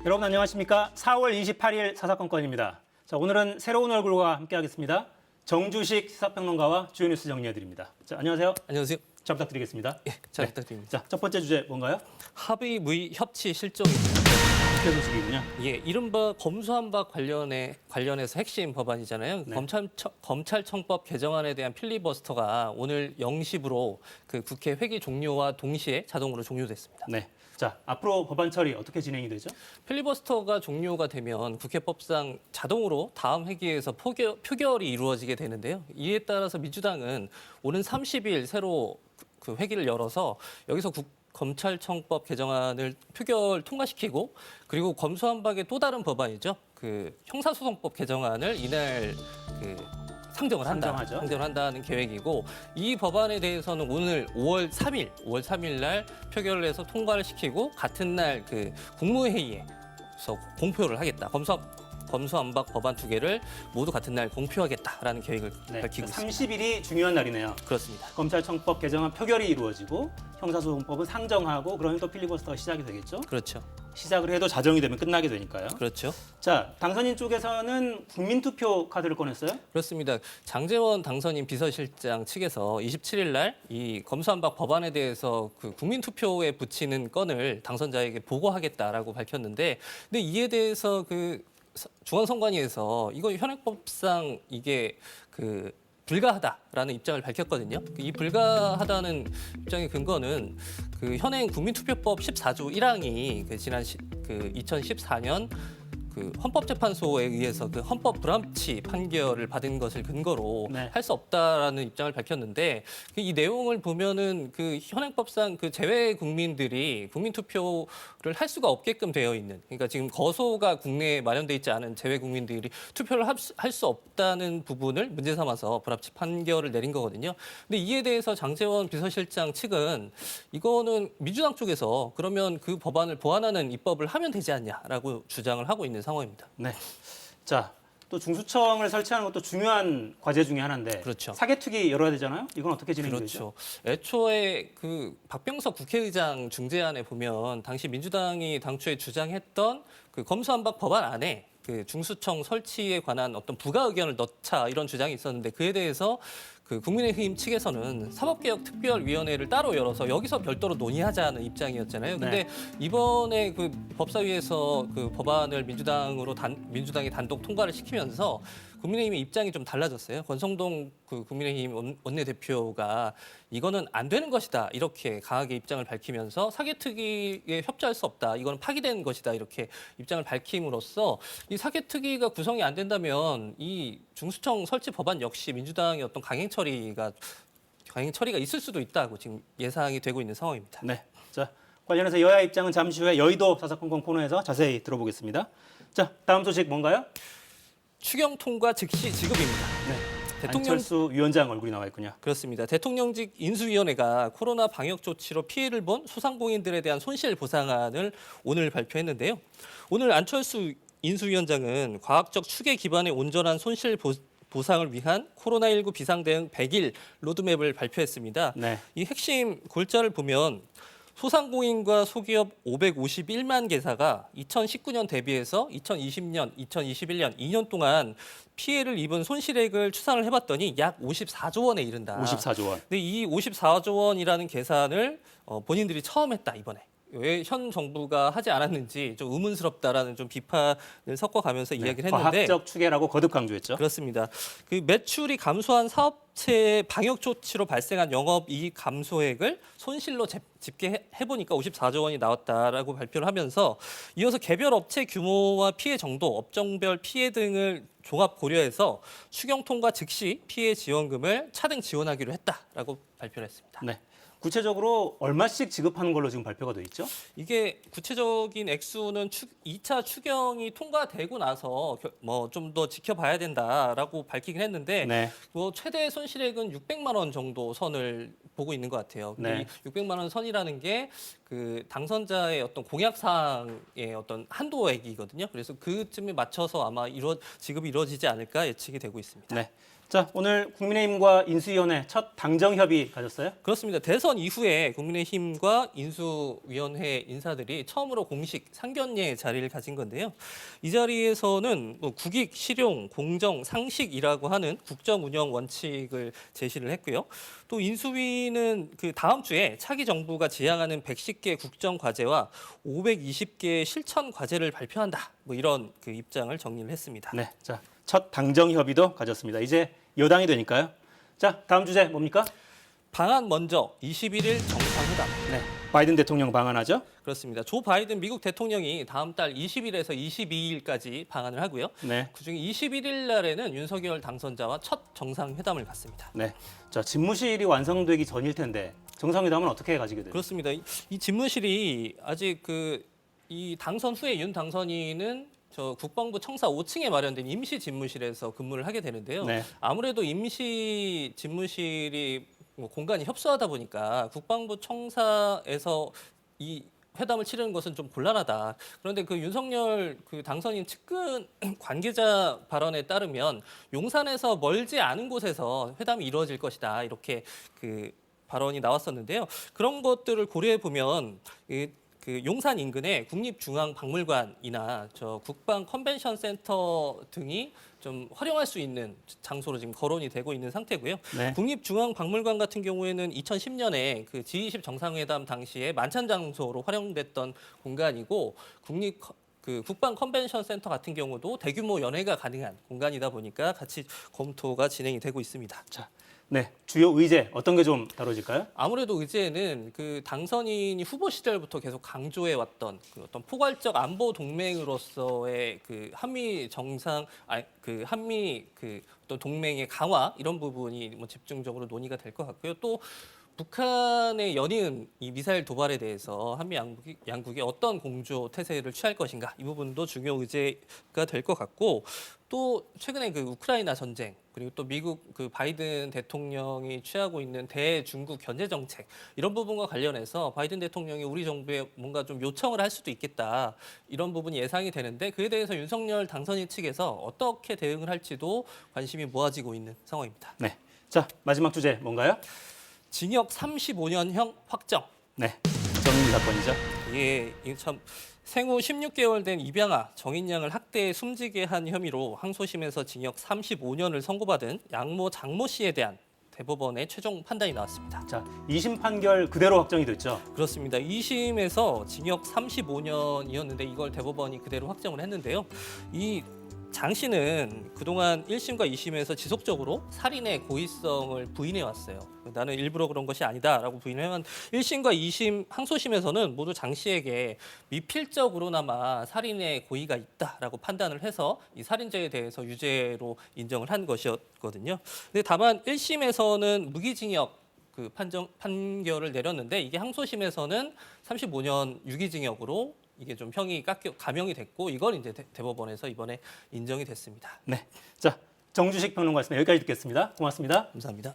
여러분 안녕하십니까? 4월 28일 사사건건입니다. 자, 오늘은 새로운 얼굴과 함께하겠습니다. 정주식 시사평론가와 주요 뉴스 정리해드립니다. 자, 안녕하세요. 안녕하세요. 잘 부탁드리겠습니다. 예, 잘 부탁드립니다. 자, 첫 번째 주제 뭔가요? 합의 무의 협치 실종입니다. 국회 소식이군요. 예, 이른바 검수완박 관련해서 핵심 법안이잖아요. 네. 검찰청법 개정안에 대한 필리버스터가 오늘 0시부로 그 국회 회기 종료와 동시에 자동으로 종료됐습니다. 네. 자, 앞으로 법안 처리 어떻게 진행이 되죠? 필리버스터가 종료가 되면 국회법상 자동으로 다음 회기에서 표결이 이루어지게 되는데요. 이에 따라서 민주당은 오는 30일 새로 그 회기를 열어서 여기서 검찰청법 개정안을 표결 통과시키고 그리고 검수완박의 또 다른 법안이죠. 그 형사소송법 개정안을 이날 상정을 한다는 계획이고 이 법안에 대해서는 오늘 5월 3일 날 표결을 해서 통과를 시키고 같은 날 그 국무회의에서 공표를 하겠다. 검수완박 법안 2개를 모두 같은 날 공표하겠다라는 계획을 밝히고 있습니다. 30일이 중요한 날이네요. 그렇습니다. 검찰청법 개정안 표결이 이루어지고 형사소송법은 상정하고 그러면 또 필리버스터가 시작이 되겠죠? 그렇죠. 시작을 해도 자정이 되면 끝나게 되니까요. 그렇죠. 자, 당선인 쪽에서는 국민투표 카드를 꺼냈어요? 그렇습니다. 장제원 당선인 비서실장 측에서 27일 날 이 검수완박 법안에 대해서 그 국민투표에 붙이는 건을 당선자에게 보고하겠다라고 밝혔는데, 근데 이에 대해서 그 중앙선관위에서 이거 현행법상 이게 그 불가하다라는 입장을 밝혔거든요. 이 불가하다는 입장의 근거는 그 현행 국민투표법 14조 1항이 그 지난 2014년 그 헌법재판소에 의해서 그 헌법 불합치 판결을 받은 것을 근거로 네. 할 수 없다라는 입장을 밝혔는데 이 내용을 보면은 그 현행법상 그 제외 국민들이 국민투표를 할 수가 없게끔 되어 있는, 그러니까 지금 거소가 국내에 마련돼 있지 않은 제외 국민들이 투표를 할 수 없다는 부분을 문제 삼아서 불합치 판결을 내린 거거든요. 근데 이에 대해서 장제원 비서실장 측은 이거는 민주당 쪽에서 그러면 그 법안을 보완하는 입법을 하면 되지 않냐라고 주장을 하고 있는 상황입니다. 네. 자, 또 중수청을 설치하는 것도 중요한 과제 중에 하나인데 그렇죠. 사개특위 열어야 되잖아요. 이건 어떻게 진행이 되죠? 그렇죠. 애초에 그 박병석 국회의장 중재안에 보면 당시 민주당이 당초에 주장했던 그 검수완박 법안 안에 그 중수청 설치에 관한 어떤 부가 의견을 넣자 이런 주장이 있었는데 그에 대해서 그 국민의힘 측에서는 사법개혁특별위원회를 따로 열어서 여기서 별도로 논의하자는 입장이었잖아요. 근데 이번에 그 법사위에서 그 법안을 민주당이 단독 통과를 시키면서 국민의힘의 입장이 좀 달라졌어요. 권성동 그 국민의힘 원내대표가 이거는 안 되는 것이다 이렇게 강하게 입장을 밝히면서 사개특위에 협조할 수 없다. 이거는 파기된 것이다 이렇게 입장을 밝힘으로써 이 사개특위가 구성이 안 된다면 이 중수청 설치 법안 역시 민주당의 어떤 강행 처리가 있을 수도 있다고 지금 예상이 되고 있는 상황입니다. 네. 자, 관련해서 여야 입장은 잠시 후에 여의도 사사건건 코너에서 자세히 들어보겠습니다. 자, 다음 소식 뭔가요? 추경 통과 즉시 지급입니다. 네. 안철수 위원장 얼굴이 나와 있군요. 그렇습니다. 대통령직 인수위원회가 코로나 방역 조치로 피해를 본 소상공인들에 대한 손실 보상안을 오늘 발표했는데요. 오늘 안철수 인수위원장은 과학적 추계 기반의 온전한 손실 보상을 위한 코로나19 비상대응 100일 로드맵을 발표했습니다. 네. 이 핵심 골자를 보면 소상공인과 소기업 551만 개사가 2019년 대비해서 2020년, 2021년 2년 동안 피해를 입은 손실액을 추산을 해봤더니 약 54조 원에 이른다. 54조 원. 근데 이 54조 원이라는 계산을 본인들이 처음 했다 이번에. 왜 현 정부가 하지 않았는지 좀 의문스럽다라는 좀 비판을 섞어가면서 이야기를 했는데 과학적 추계라고 거듭 강조했죠. 그렇습니다. 그 매출이 감소한 사업체의 방역 조치로 발생한 영업이익 감소액을 손실로 집계해보니까 54조 원이 나왔다라고 발표를 하면서 이어서 개별 업체 규모와 피해 정도, 업종별 피해 등을 종합 고려해서 추경 통과 즉시 피해 지원금을 차등 지원하기로 했다라고 발표를 했습니다. 네. 구체적으로 얼마씩 지급하는 걸로 지금 발표가 돼 있죠? 이게 구체적인 액수는 2차 추경이 통과되고 나서 뭐 좀 더 지켜봐야 된다라고 밝히긴 했는데 네. 뭐 최대 손실액은 600만 원 정도 선을 보고 있는 것 같아요. 근데 네. 이 600만 원 선이라는 게 그 당선자의 어떤 공약 사항의 어떤 한도액이거든요. 그래서 그쯤에 맞춰서 아마 지급이 이루어지지 않을까 예측이 되고 있습니다. 네. 자, 오늘 국민의힘과 인수위원회 첫 당정협의 가졌어요? 그렇습니다. 대선 이후에 국민의힘과 인수위원회 인사들이 처음으로 공식 상견례 자리를 가진 건데요. 이 자리에서는 뭐 국익, 실용, 공정, 상식이라고 하는 국정 운영 원칙을 제시를 했고요. 또 인수위는 그 다음 주에 차기 정부가 지향하는 110개 국정 과제와 520개 실천 과제를 발표한다. 뭐 이런 그 입장을 정리를 했습니다. 네, 자, 첫 당정협의도 가졌습니다. 이제 여당이 되니까요. 자, 다음 주제 뭡니까? 방안 먼저 21일 정상회담. 네, 바이든 대통령 방한하죠? 그렇습니다. 조 바이든 미국 대통령이 다음 달 20일에서 22일까지 방한을 하고요. 네, 그중에 21일 날에는 윤석열 당선자와 첫 정상회담을 갖습니다. 네. 자, 집무실이 완성되기 전일 텐데 정상회담은 어떻게 가지게 돼요? 그렇습니다. 이 집무실이 아직 이 당선 후에 윤 당선인은 저 국방부 청사 5층에 마련된 임시 집무실에서 근무를 하게 되는데요. 네. 아무래도 임시 집무실이 뭐 공간이 협소하다 보니까 국방부 청사에서 이 회담을 치르는 것은 좀 곤란하다. 그런데 그 윤석열 그 당선인 측근 관계자 발언에 따르면 용산에서 멀지 않은 곳에서 회담이 이루어질 것이다. 이렇게 그 발언이 나왔었는데요. 그런 것들을 고려해 보면 그 용산 인근에 국립중앙박물관이나 저 국방 컨벤션 센터 등이 좀 활용할 수 있는 장소로 지금 거론이 되고 있는 상태고요. 네. 국립중앙박물관 같은 경우에는 2010년에 그 G20 정상회담 당시에 만찬 장소로 활용됐던 공간이고 그 국방 컨벤션 센터 같은 경우도 대규모 연회가 가능한 공간이다 보니까 같이 검토가 진행이 되고 있습니다. 자, 네, 주요 의제 어떤 게 좀 다뤄질까요? 아무래도 의제는 그 당선인이 후보 시절부터 계속 강조해 왔던 그 어떤 포괄적 안보 동맹으로서의 그 한미 어떤 동맹의 강화 이런 부분이 뭐 집중적으로 논의가 될 것 같고요. 또 북한의 연이은 이 미사일 도발에 대해서 한미 양국이 어떤 공조 태세를 취할 것인가 이 부분도 중요 의제가 될 것 같고 또 최근에 그 우크라이나 전쟁 그리고 또 미국 그 바이든 대통령이 취하고 있는 대중국 견제 정책 이런 부분과 관련해서 바이든 대통령이 우리 정부에 뭔가 좀 요청을 할 수도 있겠다 이런 부분이 예상이 되는데 그에 대해서 윤석열 당선인 측에서 어떻게 대응을 할지도 관심이 모아지고 있는 상황입니다. 네. 자, 마지막 주제 뭔가요? 징역 35년형 확정. 네, 정미 사건이죠. 이게 참 생후 16개월 된 입양아 정인양을 학대해 숨지게 한 혐의로 항소심에서 징역 35년을 선고받은 양모 장모 씨에 대한 대법원의 최종 판단이 나왔습니다. 자, 2심 판결 그대로 확정이 됐죠. 그렇습니다. 2심에서 징역 35년이었는데 이걸 대법원이 그대로 확정을 했는데요. 이 장 씨는 그동안 1심과 2심에서 지속적으로 살인의 고의성을 부인해 왔어요. 나는 일부러 그런 것이 아니다라고 부인해왔. 1심과 2심 항소심에서는 모두 장 씨에게 미필적으로나마 살인의 고의가 있다라고 판단을 해서 이 살인죄에 대해서 유죄로 인정을 한 것이었거든요. 근데 다만 1심에서는 무기징역 그 판결을 내렸는데 이게 항소심에서는 35년 유기징역으로 이게 좀 형이 감형이 됐고 이걸 이제 대법원에서 이번에 인정이 됐습니다. 네, 자, 정주식 평론가였습니다. 여기까지 듣겠습니다. 고맙습니다. 감사합니다.